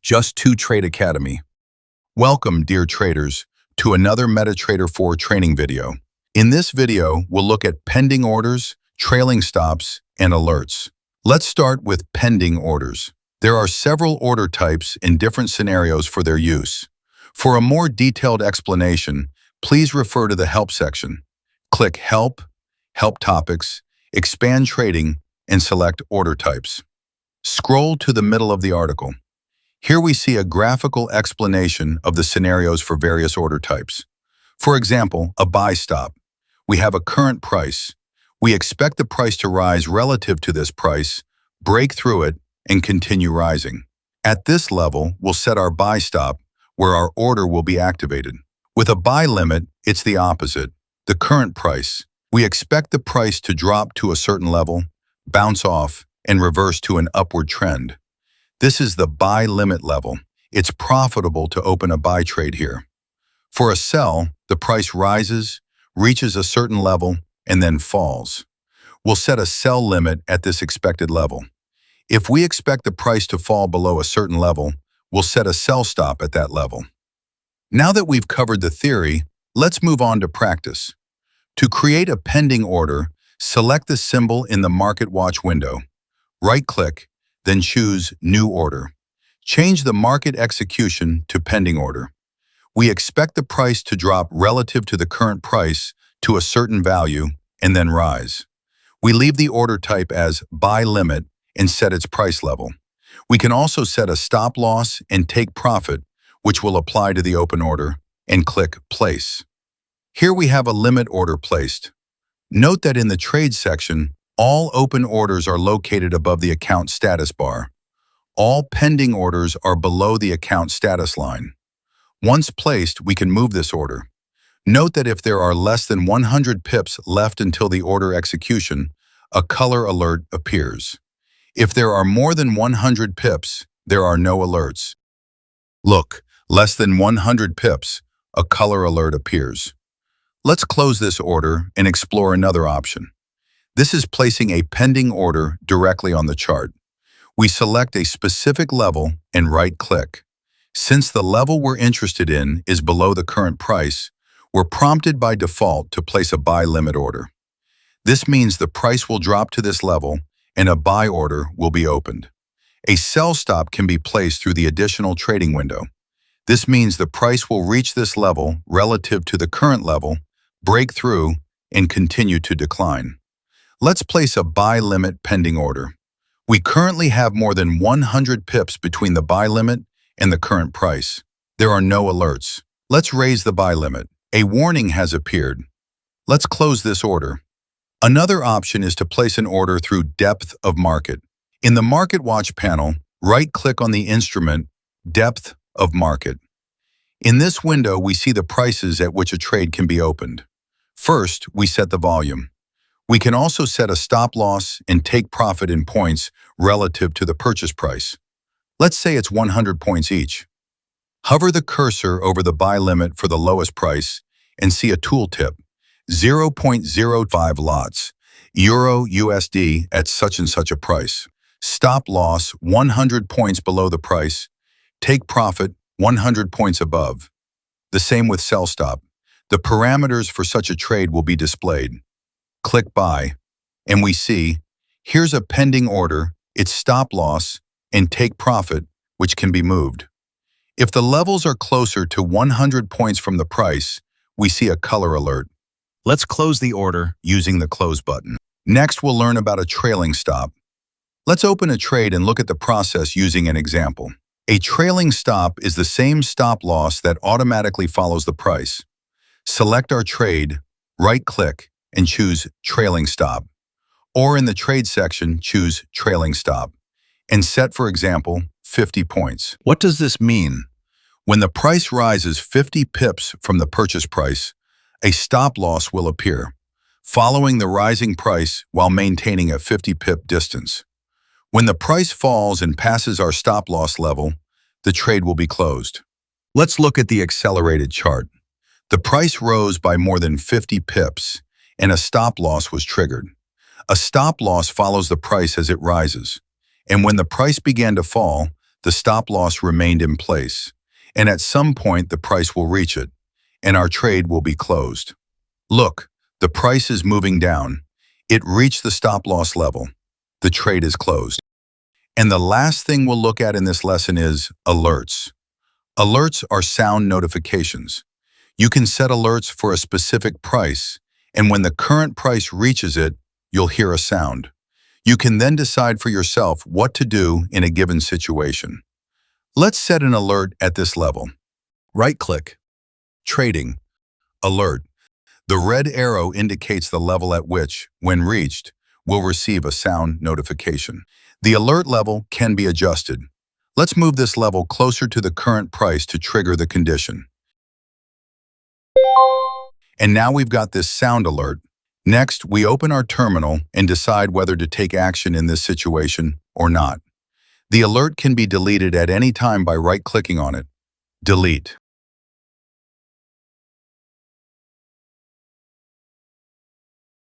Just Two Trade Academy. Welcome, dear traders, to another MetaTrader 4 training video. In this video, we'll look at pending orders, trailing stops, and alerts. Let's start with pending orders. There are several order types in different scenarios for their use. For a more detailed explanation, please refer to the Help section. Click Help, Help Topics, Expand Trading, and select Order Types. Scroll to the middle of the article. Here we see a graphical explanation of the scenarios for various order types. For example, a buy stop. We have a current price. We expect the price to rise relative to this price, break through it, and continue rising. At this level, we'll set our buy stop, where our order will be activated. With a buy limit, it's the opposite. The current price. We expect the price to drop to a certain level, bounce off, and reverse to an upward trend. This is the buy limit level. It's profitable to open a buy trade here. For a sell, the price rises, reaches a certain level, and then falls. We'll set a sell limit at this expected level. If we expect the price to fall below a certain level, we'll set a sell stop at that level. Now that we've covered the theory, let's move on to practice. To create a pending order, select the symbol in the Market Watch window. Right-click, then choose New Order. Change the market execution to Pending Order. We expect the price to drop relative to the current price to a certain value and then rise. We leave the order type as Buy Limit and set its price level. We can also set a stop loss and take profit, which will apply to the open order, and click Place. Here we have a limit order placed. Note that in the Trade section, all open orders are located above the account status bar. All pending orders are below the account status line. Once placed, we can move this order. Note that if there are less than 100 pips left until the order execution, a color alert appears. If there are more than 100 pips, there are no alerts. Look, less than 100 pips, a color alert appears. Let's close this order and explore another option. This is placing a pending order directly on the chart. We select a specific level and right-click. Since the level we're interested in is below the current price, we're prompted by default to place a buy limit order. This means the price will drop to this level and a buy order will be opened. A sell stop can be placed through the additional trading window. This means the price will reach this level relative to the current level, break through, and continue to decline. Let's place a buy limit pending order. We currently have more than 100 pips between the buy limit and the current price. There are no alerts. Let's raise the buy limit. A warning has appeared. Let's close this order. Another option is to place an order through Depth of Market. In the Market Watch panel, right-click on the instrument Depth of Market. In this window, we see the prices at which a trade can be opened. First, we set the volume. We can also set a stop loss and take profit in points relative to the purchase price. Let's say it's 100 points each. Hover the cursor over the buy limit for the lowest price and see a tooltip, 0.05 lots, Euro USD at such and such a price. Stop loss 100 points below the price. Take profit 100 points above. The same with sell stop. The parameters for such a trade will be displayed. Click Buy, and we see, here's a pending order, its stop loss, and take profit, which can be moved. If the levels are closer to 100 points from the price, we see a color alert. Let's close the order using the Close button. Next, we'll learn about a trailing stop. Let's open a trade and look at the process using an example. A trailing stop is the same stop loss that automatically follows the price. Select our trade, right-click, and choose Trailing Stop. Or in the Trade section, choose Trailing Stop and set, for example, 50 points. What does this mean? When the price rises 50 pips from the purchase price, a stop loss will appear, following the rising price while maintaining a 50 pip distance. When the price falls and passes our stop loss level, the trade will be closed. Let's look at the accelerated chart. The price rose by more than 50 pips, and a stop loss was triggered. A stop loss follows the price as it rises, and when the price began to fall, the stop loss remained in place, and at some point the price will reach it, and our trade will be closed. Look, the price is moving down. It reached the stop loss level. The trade is closed. And the last thing we'll look at in this lesson is alerts. Alerts are sound notifications. You can set alerts for a specific price, and when the current price reaches it, you'll hear a sound. You can then decide for yourself what to do in a given situation. Let's set an alert at this level. Right-click, Trading, Alert. The red arrow indicates the level at which, when reached, we'll receive a sound notification. The alert level can be adjusted. Let's move this level closer to the current price to trigger the condition. And now we've got this sound alert. Next, we open our terminal and decide whether to take action in this situation or not. The alert can be deleted at any time by right-clicking on it. Delete.